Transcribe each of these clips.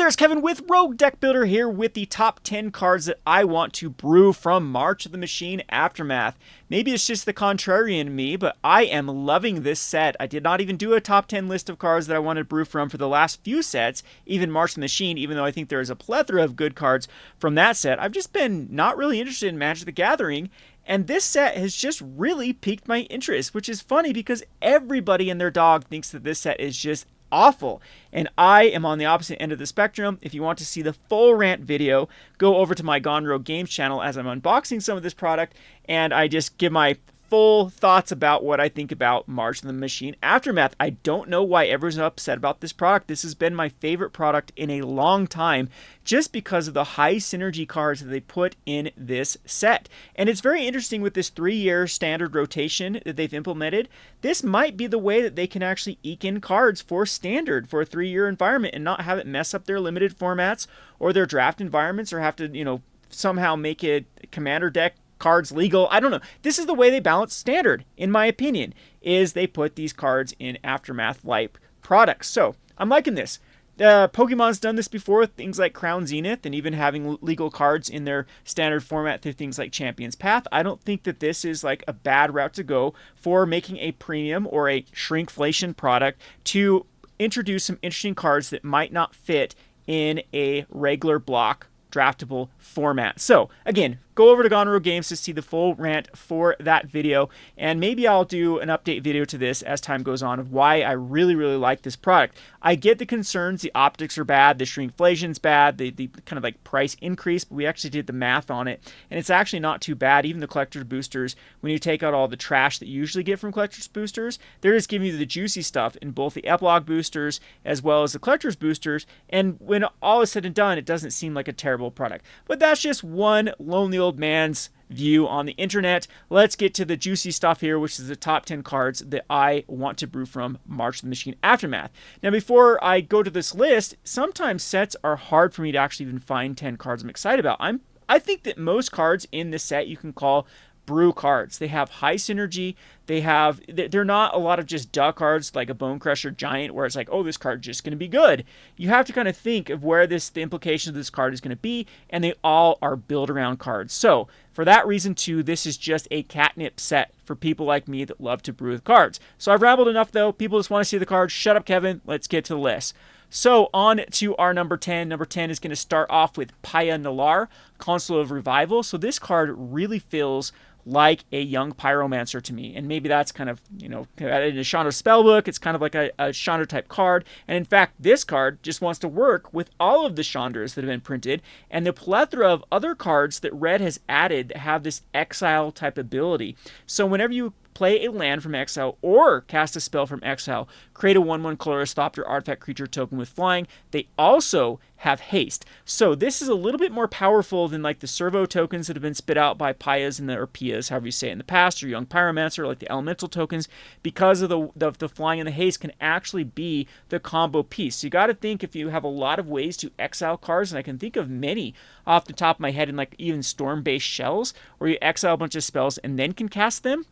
There's Kevin with Rogue Deck Builder here with the top 10 cards that I want to brew from March of the Machine Aftermath. Maybe it's just the contrarian in me, but I am loving this set. I did not even do a top 10 list of cards that I wanted to brew from for the last few sets, even March of the Machine, even though I think there is a plethora of good cards from that set. I've just been not really interested in Magic the Gathering, and this set has just really piqued my interest, which is funny because everybody and their dog thinks that this set is just awful, and I am on the opposite end of the spectrum. If you want to see the full rant video, go over to my Gone Rogue Games channel as I'm unboxing some of this product, and I just give my full thoughts about what I think about March of the Machine Aftermath. I don't know why everyone's upset about this product. This has been my favorite product in a long time, just because of the high synergy cards that they put in this set. And it's very interesting with this 3-year standard rotation that they've implemented. This might be the way that they can actually eke in cards for standard for a 3-year environment and not have it mess up their limited formats or their draft environments, or have to, somehow make it commander deck cards legal. I don't know. This is the way they balance standard, in my opinion, is they put these cards in Aftermath-like products. So I'm liking this. Pokemon's done this before with things like Crown Zenith and even having legal cards in their standard format through things like Champion's Path. I don't think that this is like a bad route to go for making a premium or a shrinkflation product to introduce some interesting cards that might not fit in a regular block draftable format. So again, go over to Gone Rogue Games to see the full rant for that video, and maybe I'll do an update video to this as time goes on of why I really like this product. I get the concerns, the optics are bad, the shrinkflation's bad, the kind of like price increase, but we actually did the math on it, and it's actually not too bad. Even the collector's boosters, when you take out all the trash that you usually get from collector's boosters, they're just giving you the juicy stuff in both the epilogue boosters as well as the collector's boosters, and when all is said and done, it doesn't seem like a terrible product. But that's just one lonely old man's view on the internet. Let's get to the juicy stuff here, which is the top 10 cards that I want to brew from March of the Machine Aftermath. Now, before I go to this list, sometimes sets are hard for me to actually even find 10 cards I'm excited about. I think that most cards in this set you can call brew cards. They have high synergy. They're not a lot of just duh cards like a Bone Crusher Giant where it's like, oh, this card's just going to be good. You have to kind of think of where the implication of this card is going to be, and they all are build around cards. So for that reason too, this is just a catnip set for people like me that love to brew with cards. So I've rambled enough though. People just want to see the cards. Shut up, Kevin. Let's get to the list. So on to our number 10. Number 10 is going to start off with Pionalar, Console of Revival. So this card really feels like a young pyromancer to me, and maybe that's kind of, in a Chandra spellbook, it's kind of like a Chandra type card, and in fact this card just wants to work with all of the Chandras that have been printed and the plethora of other cards that Red has added that have this exile type ability. So whenever you play a land from exile or cast a spell from exile, create a 1/1 colorless Thopter artifact creature token with flying. They also have haste. So this is a little bit more powerful than like the servo tokens that have been spit out by Pias or Pias, however you say it in the past, or Young Pyromancer, like the elemental tokens, because of the flying and the haste can actually be the combo piece. So you got to think, if you have a lot of ways to exile cards, and I can think of many off the top of my head in like even storm-based shells, where you exile a bunch of spells and then can cast them.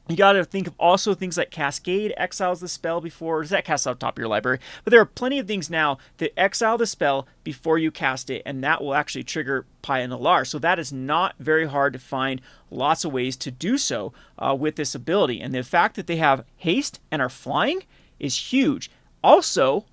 You got to think of also things like Cascade exiles the spell before, does that cast out top of your library? But there are plenty of things now that exile the spell before you cast it, and that will actually trigger Pionalar. So that is not very hard to find lots of ways to do so with this ability. And the fact that they have haste and are flying is huge. Also,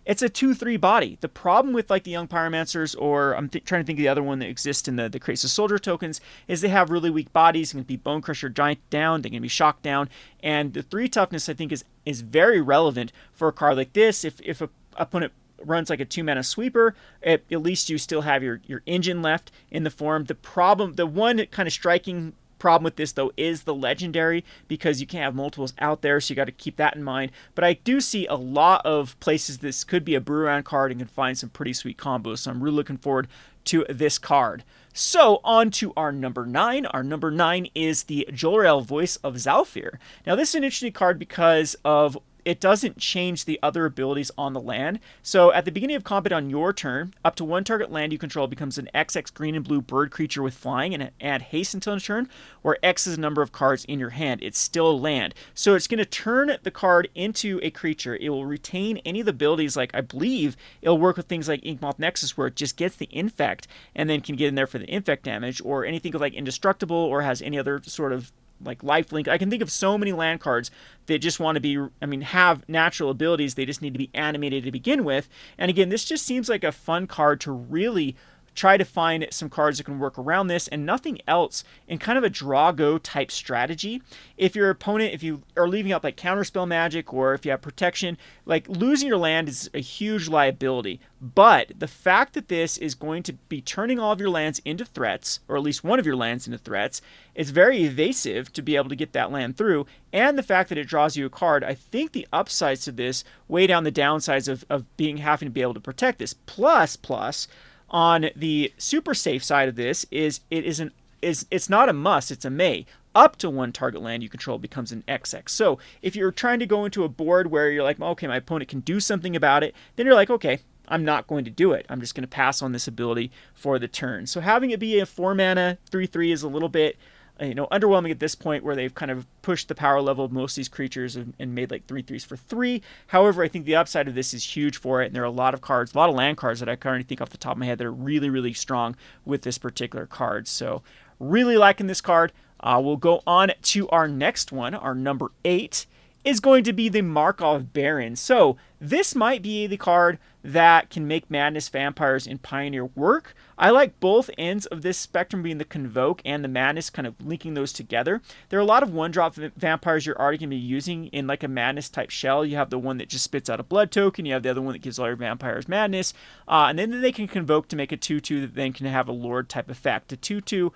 it's a 2/3 body. The problem with like the Young Pyromancers, or I'm trying to think of the other one that exists in the Krasis Soldier tokens, is they have really weak bodies. They can be Bone Crusher Giant down, they can be Shock down, and the 3 toughness I think is very relevant for a card like this. If a opponent runs like a 2-mana sweeper, at least you still have your engine left in the form. The one kind of striking problem with this though is the legendary, because you can't have multiples out there, so you got to keep that in mind. But I do see a lot of places this could be a brew around card and can find some pretty sweet combos, so I'm really looking forward to this card. So on to our number 9. Our number 9 is the Jor-El Voice of Zaofir. Now this is an interesting card because of it doesn't change the other abilities on the land. So at the beginning of combat on your turn, up to one target land you control becomes an XX green and blue bird creature with flying and add haste until turn, where X is the number of cards in your hand. It's still a land. So it's going to turn the card into a creature. It will retain any of the abilities, like I believe it'll work with things like Inkmoth Nexus, where it just gets the infect and then can get in there for the infect damage, or anything like indestructible, or has any other sort of like lifelink. I can think of so many land cards that just want to be, have natural abilities. They just need to be animated to begin with. And again, this just seems like a fun card to really try to find some cards that can work around this and nothing else in kind of a draw-go type strategy. If your opponent, if you are leaving out like counterspell magic, or if you have protection, like losing your land is a huge liability. But the fact that this is going to be turning all of your lands into threats, or at least one of your lands into threats, it's very evasive to be able to get that land through. And the fact that it draws you a card, I think the upsides to this weigh down the downsides of having to be able to protect this. Plus, on the super safe side of this it's not a must, it's a may. Up to one target land you control becomes an XX. So if you're trying to go into a board where you're like, okay, my opponent can do something about it, then you're like, okay, I'm not going to do it. I'm just going to pass on this ability for the turn. So having it be a 4-mana 3/3 is a little bit underwhelming at this point, where they've kind of pushed the power level of most of these creatures and made like 3/3s for 3. However, I think the upside of this is huge for it, and there are a lot of cards, a lot of land cards that I currently think off the top of my head that are really, really strong with this particular card. So really liking this card. We'll go on to our next one. Our number 8 is going to be the Markov Baron. So this might be the card that can make Madness Vampires in Pioneer work. I like both ends of this spectrum, being the Convoke and the Madness, kind of linking those together. There are a lot of one-drop vampires you're already going to be using in like a Madness type shell. You have the one that just spits out a blood token. You have the other one that gives all your vampires Madness. And then they can Convoke to make a 2/2 that then can have a Lord type effect. A 2/2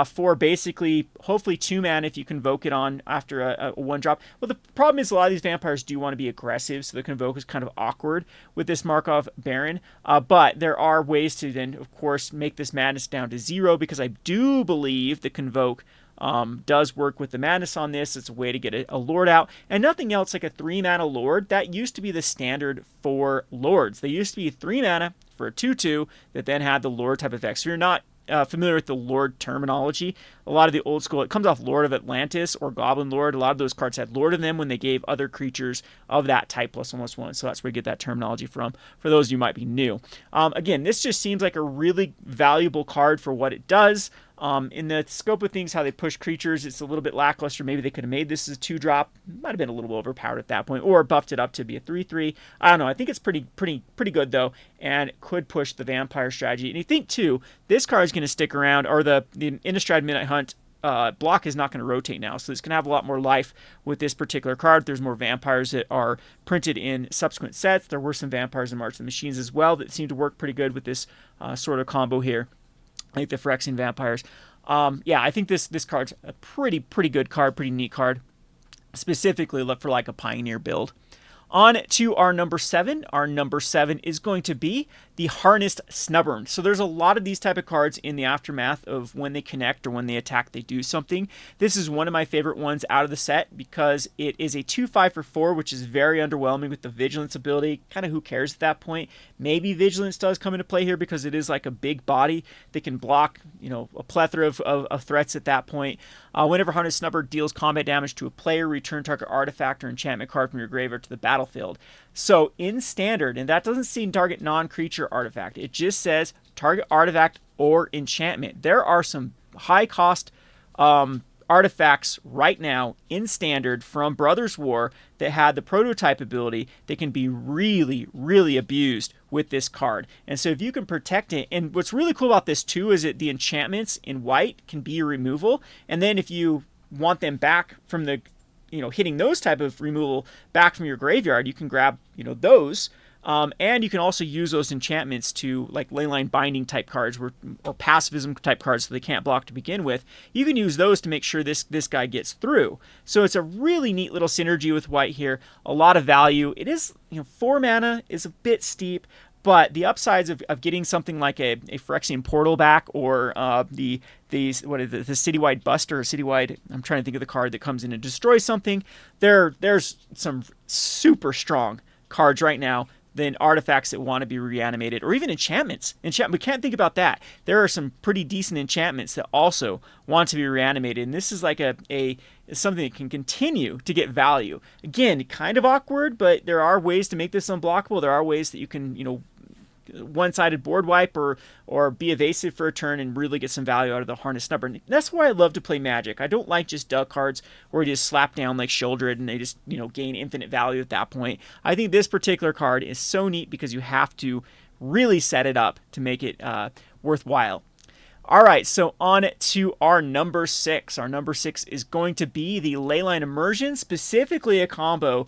for basically, hopefully 2 mana if you Convoke it on after a 1-drop. Well, the problem is a lot of these vampires do want to be aggressive, so the Convoke is kind of awkward with this Markov Baron. But there are ways to then, of course, make this Madness down to 0, because I do believe the Convoke does work with the Madness on this. It's a way to get a Lord out, and nothing else like a 3-mana Lord. That used to be the standard for Lords. They used to be 3 mana for a 2/2 that then had the Lord type effect. So you're not familiar with the Lord terminology. A lot of the old school, it comes off Lord of Atlantis or Goblin Lord. A lot of those cards had Lord in them when they gave other creatures of that type +1/+1. So that's where you get that terminology from, for those of you who might be new. Again, this just seems like a really valuable card for what it does. In the scope of things, how they push creatures, it's a little bit lackluster. Maybe they could have made this as a 2-drop. Might have been a little overpowered at that point, or buffed it up to be a 3/3. I don't know. I think it's pretty good though, and could push the vampire strategy. And you think too, this card is going to stick around, or the Innistrad Midnight Hunt block is not going to rotate now, so it's going to have a lot more life with this particular card. There's more vampires that are printed in subsequent sets. There were some vampires in March of the Machines as well that seem to work pretty good with this sort of combo here, like the Phyrexian vampires. Yeah, I think this card's a pretty good card, pretty neat card, specifically for like a Pioneer build. On to our number 7. Our number 7 is going to be the Harnessed Snubbering. So there's a lot of these type of cards in the aftermath of when they connect or when they attack, they do something. This is one of my favorite ones out of the set because it is a 2/5 for 4, which is very underwhelming with the Vigilance ability. Kind of who cares at that point? Maybe Vigilance does come into play here because it is like a big body that can block, a plethora of threats at that point. Whenever Harnessed Snubber deals combat damage to a player, return target artifact or enchantment card from your graveyard to the battlefield. So in Standard, and that doesn't seem target non-creature artifact, it just says target artifact or enchantment. There are some high-cost artifacts right now in Standard from Brothers War that had the prototype ability that can be really abused with this card. And so if you can protect it, and what's really cool about this too is that the enchantments in white can be a removal, and then if you want them back from the hitting those type of removal back from your graveyard, you can grab those And you can also use those enchantments to, like Leyline Binding type cards or pacifism type cards so they can't block to begin with. You can use those to make sure this guy gets through. So it's a really neat little synergy with white here. A lot of value. It is, 4 mana is a bit steep, but the upsides of getting something like a Phyrexian Portal back, or the Citywide Buster, or Citywide, I'm trying to think of the card that comes in and destroys something. There's some super strong cards right now than artifacts that want to be reanimated, or even enchantments. We can't think about that. There are some pretty decent enchantments that also want to be reanimated, and this is like something that can continue to get value. Again, kind of awkward, but there are ways to make this unblockable. There are ways that you can, one-sided board wipe or be evasive for a turn and really get some value out of the Harness Snubber. That's why I love to play Magic. I don't like just duck cards where you just slap down like Shieldred and they just, gain infinite value at that point. I think this particular card is so neat because you have to really set it up to make it worthwhile. All right, so on to our number 6. Our number 6 is going to be the Leyline Immersion, specifically a combo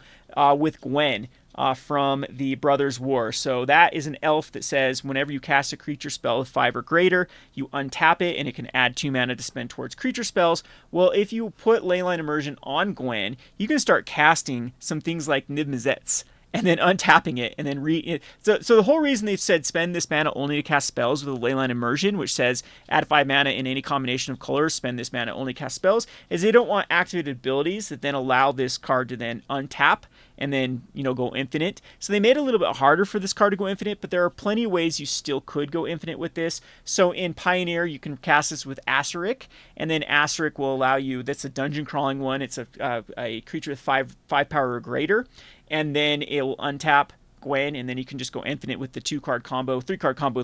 with Gwen. From the Brothers' War. So that is an elf that says whenever you cast a creature spell with 5 or greater, you untap it and it can add 2 mana to spend towards creature spells. Well, if you put Leyline Immersion on Gwen, you can start casting some things like Niv-Mizzets and then untapping it, and then so the whole reason they've said spend this mana only to cast spells with a Leyline Immersion, which says add 5 mana in any combination of colors, spend this mana only cast spells, is they don't want activated abilities that then allow this card to then untap and then, go infinite. So they made it a little bit harder for this card to go infinite, but there are plenty of ways you still could go infinite with this. So in Pioneer, you can cast this with Acerric, and then Acerric will allow you, that's a dungeon crawling one, it's a creature with 5 power or greater, and then it'll untap Gwen, and then you can just go infinite with the 3-card combo with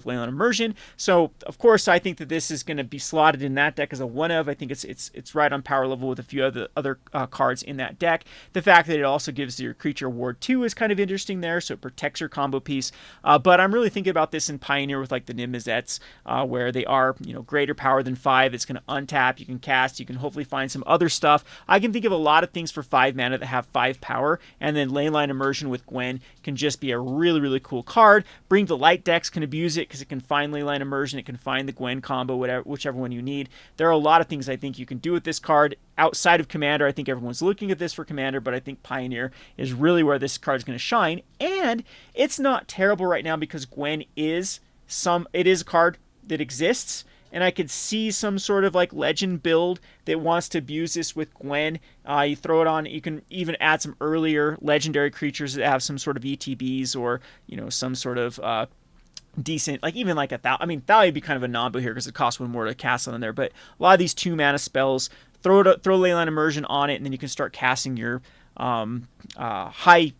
Leyline Immersion. So, of course, I think that this is going to be slotted in that deck as a one-of. I think it's right on power level with a few other cards in that deck. The fact that it also gives your creature Ward 2 is kind of interesting there, so it protects your combo piece. But I'm really thinking about this in Pioneer with like the Niv-Mizzets, where they are, greater power than 5. It's going to untap, you can cast, you can hopefully find some other stuff. I can think of a lot of things for 5 mana that have 5 power, and then Leyline Immersion with Gwen can just be a really, really cool card. Bring to Light decks can abuse it because it can find Leyline Immersion, it can find the Gwen combo, whichever one you need. There are a lot of things I think you can do with this card. Outside of Commander, I think everyone's looking at this for Commander, but I think Pioneer is really where this card's going to shine. And it's not terrible right now because Gwen is a card that exists. And I could see some sort of like legend build that wants to abuse this with Gwen. You throw it on, you can even add some earlier legendary creatures that have some sort of ETBs or, some sort of decent, like even like Thalia would be kind of a non-bo here because it costs 1 more to cast on there. But a lot of these 2 mana spells, throw Leyline Immersion on it, and then you can start casting your high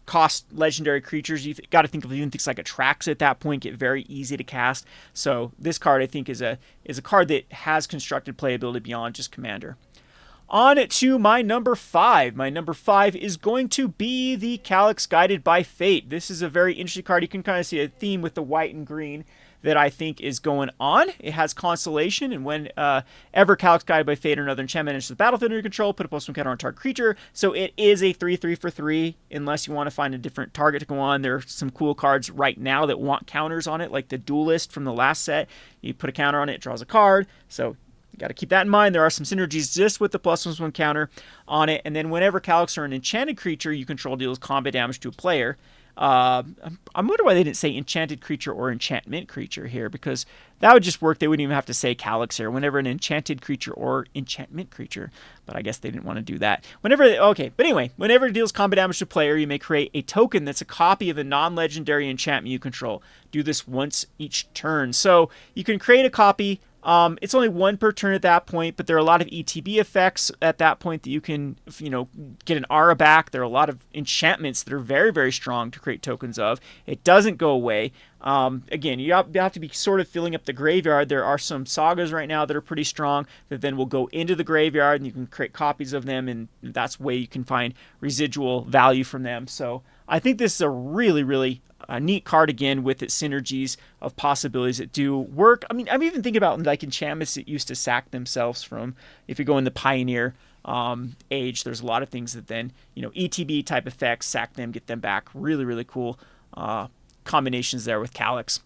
cost legendary creatures. You got to think of even things like Atrax at that point, get very easy to cast. So this card I think is a card that has constructed playability beyond just Commander. On to my number 5. My number 5 is going to be the Calyx Guided by Fate. This is a very interesting card. You can kind of see a theme with the white and green that I think is going on. It has Constellation, and when ever Calyx Guided by Fate or another enchantment enters the battlefield under your control, put a +1 counter on target creature. So it is a 3/3 for 3, unless you want to find a different target to go on. There are some cool cards right now that want counters on it, like the Duelist from the last set. You put a counter on it, it draws a card. So you got to keep that in mind. There are some synergies just with the +1 counter on it. And then whenever Calyx or an enchanted creature you control deals combat damage to a player, I wonder why they didn't say enchanted creature or enchantment creature here, because that would just work. They wouldn't even have to say Calyx here. Whenever an enchanted creature or enchantment creature, but I guess they didn't want to do that. Whenever it deals combat damage to a player, you may create a token that's a copy of a non-legendary enchantment you control. Do this once each turn. So you can create a copy. It's only 1 per turn at that point, but there are a lot of ETB effects at that point that you can, get an aura back. There are a lot of enchantments that are very, very strong to create tokens of. It doesn't go away. Again, you have to be sort of filling up the graveyard. There are some sagas right now that are pretty strong that then will go into the graveyard, and you can create copies of them, and that's way you can find residual value from them. So I think this is a really, really neat card, again, with its synergies of possibilities that do work. I'm even thinking about like enchantments that used to sack themselves from, if you go in the Pioneer age. There's a lot of things that then, ETB type effects, sack them, get them back. Really, really cool combinations there with Calyx.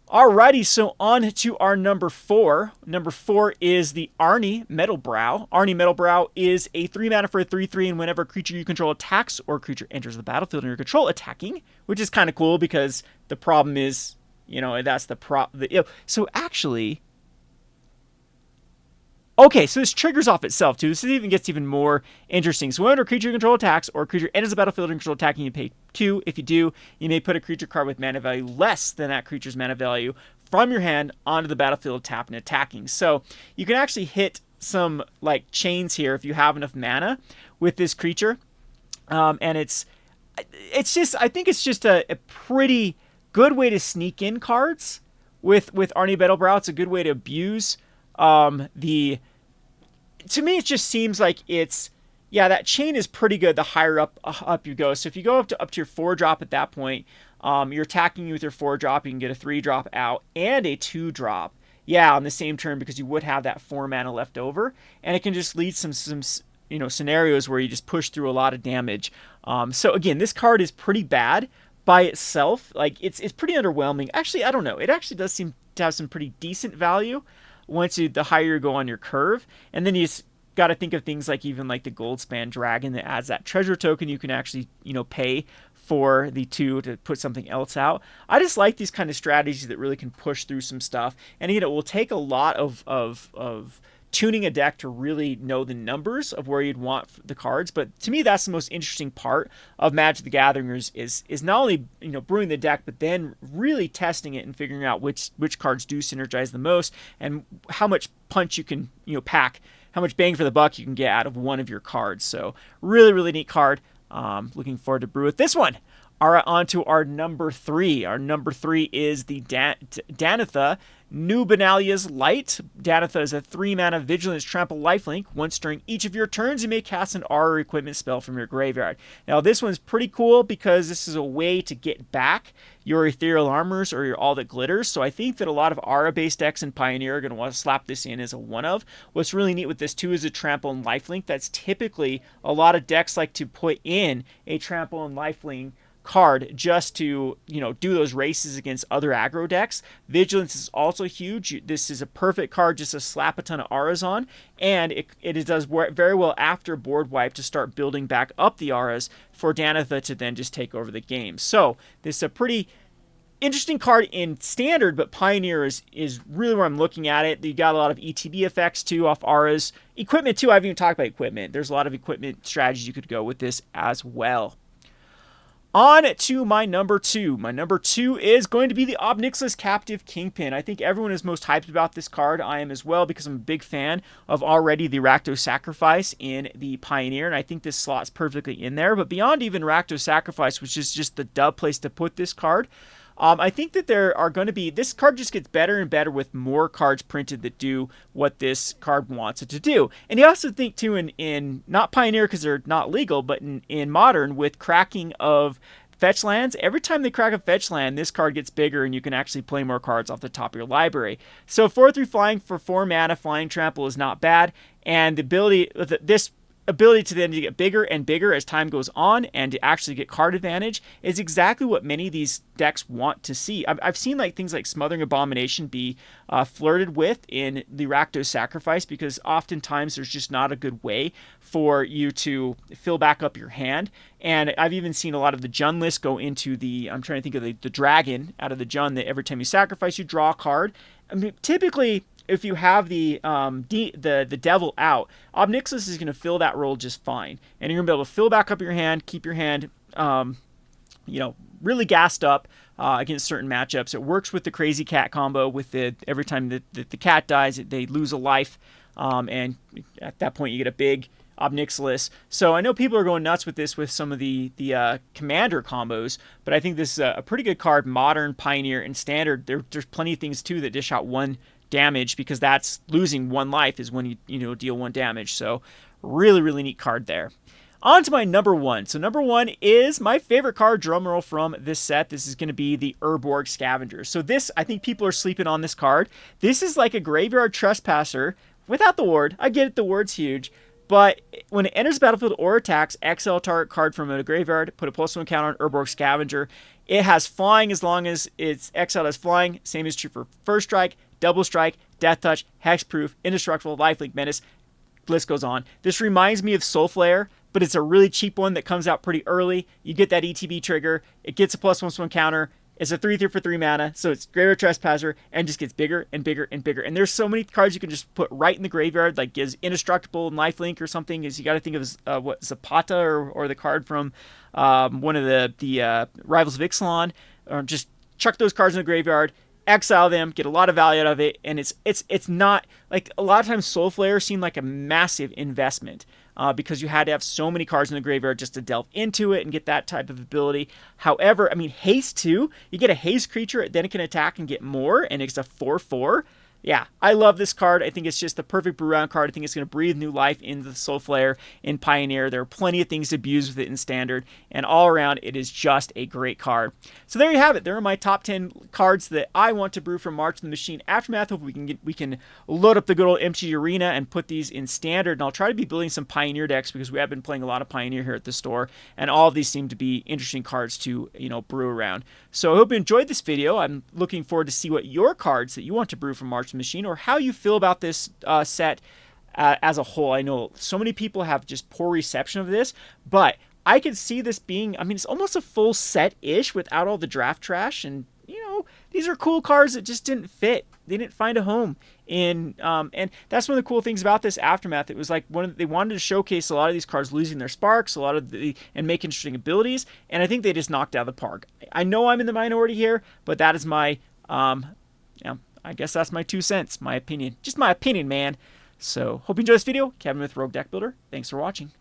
Alrighty, so on to our number 4. Number 4 is the Arnie Metal Brow. Arnie Metal Brow is a 3 mana for a 3/3, and whenever a creature you control attacks or a creature enters the battlefield under your control attacking, which is kind of cool because the problem is, that's the so actually, okay, so this triggers off itself too. This even gets even more interesting. So whenever a creature you control attacks or a creature enters the battlefield and control attacking, you pay 2. If you do, you may put a creature card with mana value less than that creature's mana value from your hand onto the battlefield tap and attacking. So you can actually hit some like chains here if you have enough mana with this creature. And it's just, I think it's just a pretty good way to sneak in cards with Arnie Metal Brow. It's a good way to abuse to me, it just seems like that chain is pretty good the higher up you go. So if you go up to your 4-drop at that point, you're attacking you with your 4-drop, you can get a 3-drop out and a 2-drop. Yeah, on the same turn because you would have that 4 mana left over, and it can just lead some scenarios where you just push through a lot of damage. So again, this card is pretty bad by itself. Like it's pretty underwhelming. Actually, I don't know. It actually does seem to have some pretty decent value the higher you go on your curve. And then you just got to think of things like even like the Goldspan Dragon that adds that treasure token you can actually, pay for the 2 to put something else out. I just like these kind of strategies that really can push through some stuff. And it will take a lot of tuning a deck to really know the numbers of where you'd want the cards. But to me, that's the most interesting part of Magic the Gathering is not only brewing the deck, but then really testing it and figuring out which cards do synergize the most and how much punch you can pack, how much bang for the buck you can get out of one of your cards. So really, really neat card. Looking forward to brew with this one. All right, on to our number 3. Our number 3 is the Danatha New Benalia's Light. Danatha is a 3-mana Vigilance Trample lifelink. Once during each of your turns, you may cast an aura or equipment spell from your graveyard. Now, this one's pretty cool because this is a way to get back your Ethereal Armors or your All That Glitters. So I think that a lot of aura-based decks in Pioneer are going to want to slap this in as a one-of. What's really neat with this, too, is a Trample and Lifelink. That's typically a lot of decks like to put in a Trample and Lifelink card just to do those races against other aggro decks. Vigilance is also huge. This is a perfect card just to slap a ton of auras on, and it does very well after board wipe to start building back up the auras for Danatha to then just take over the game. So this is a pretty interesting card in Standard, but Pioneer is really where I'm looking at it. You got a lot of ETB effects too off auras. Equipment too, I haven't even talked about equipment. There's a lot of equipment strategies you could go with this as well. On to my number 2. My number 2 is going to be the Ob Nixilis Captive Kingpin. I think everyone is most hyped about this card. I am as well because I'm a big fan of already the Rakdos Sacrifice in the Pioneer, and I think this slots perfectly in there. But beyond even Rakdos Sacrifice, which is just the dub place to put this card, I think that there are going to be, this card just gets better and better with more cards printed that do what this card wants it to do. And you also think too in not Pioneer because they're not legal, but in Modern with cracking of fetch lands, every time they crack a fetch land, this card gets bigger and you can actually play more cards off the top of your library. So 4/3 flying for 4 mana, flying trample is not bad. And the ability, this ability to then get bigger and bigger as time goes on and to actually get card advantage is exactly what many of these decks want to see. I've seen like things like Smothering Abomination be flirted with in the Rakdos Sacrifice because oftentimes there's just not a good way for you to fill back up your hand. And I've even seen a lot of the Jund list go into I'm trying to think of the dragon out of the Jund that every time you sacrifice, you draw a card. I mean, typically, if you have the devil out, Ob Nixilis is going to fill that role just fine. And you're going to be able to fill back up your hand, keep your hand, really gassed up against certain matchups. It works with the Crazy Cat combo with every time the cat dies, they lose a life. And at that point, you get a big Ob Nixilis. So I know people are going nuts with this with some of the Commander combos, but I think this is a pretty good card. Modern, Pioneer, and Standard. There's plenty of things, too, that dish out 1 damage because that's losing 1 life is when you deal 1 damage. So really, really neat card there. On to my number 1. So number 1 is my favorite card, drumroll, from this set. This is going to be the Erborg Scavenger. So this, I think people are sleeping on this card. This is like a Graveyard Trespasser without the ward. I get it, the ward's huge. But when it enters the battlefield or attacks, exile target card from a graveyard, put a +1 counter on Erborg Scavenger. It has flying as long as it's exiled as flying. Same is true for First Strike, Double Strike, Death Touch, Hexproof, Indestructible, Lifelink, Menace. List goes on. This reminds me of Soul Flare, but it's a really cheap one that comes out pretty early. You get that ETB trigger. It gets a +1/+1 counter. It's a 3/3 for 3 mana, so it's Graveyard Trespasser, and just gets bigger and bigger and bigger. And there's so many cards you can just put right in the graveyard, like gives Indestructible and Lifelink or something. Is you got to think of what Zapata or the card from one of the Rivals of Ixalan, or just chuck those cards in the graveyard, exile them, get a lot of value out of it, and it's not like a lot of times Soul Flare seemed like a massive investment. Because you had to have so many cards in the graveyard just to delve into it and get that type of ability. However, I mean, haste too. You get a haste creature, then it can attack and get more, and it's a 4/4. Yeah, I love this card. I think it's just the perfect brew round card. I think it's going to breathe new life into the Soul Flare in Pioneer. There are plenty of things to abuse with it in Standard, and all around, it is just a great card. So there you have it. There are my top 10 cards that I want to brew from March of the Machine Aftermath. Hope we can load up the good old empty arena and put these in Standard. And I'll try to be building some Pioneer decks because we have been playing a lot of Pioneer here at the store, and all of these seem to be interesting cards to brew around. So I hope you enjoyed this video. I'm looking forward to see what your cards that you want to brew from March of the Machine, or how you feel about this set as a whole. I know so many people have just poor reception of this, but I could see this being, I mean, it's almost a full set-ish without all the draft trash, and these are cool cards that just didn't fit. They didn't find a home in, and that's one of the cool things about this Aftermath. It was like they wanted to showcase a lot of these cards losing their sparks, and make interesting abilities, and I think they just knocked out of the park. I know I'm in the minority here, but that is my, I guess that's my 2 cents, my opinion. Just my opinion, man. So, hope you enjoyed this video. Kevin with Rogue Deck Builder. Thanks for watching.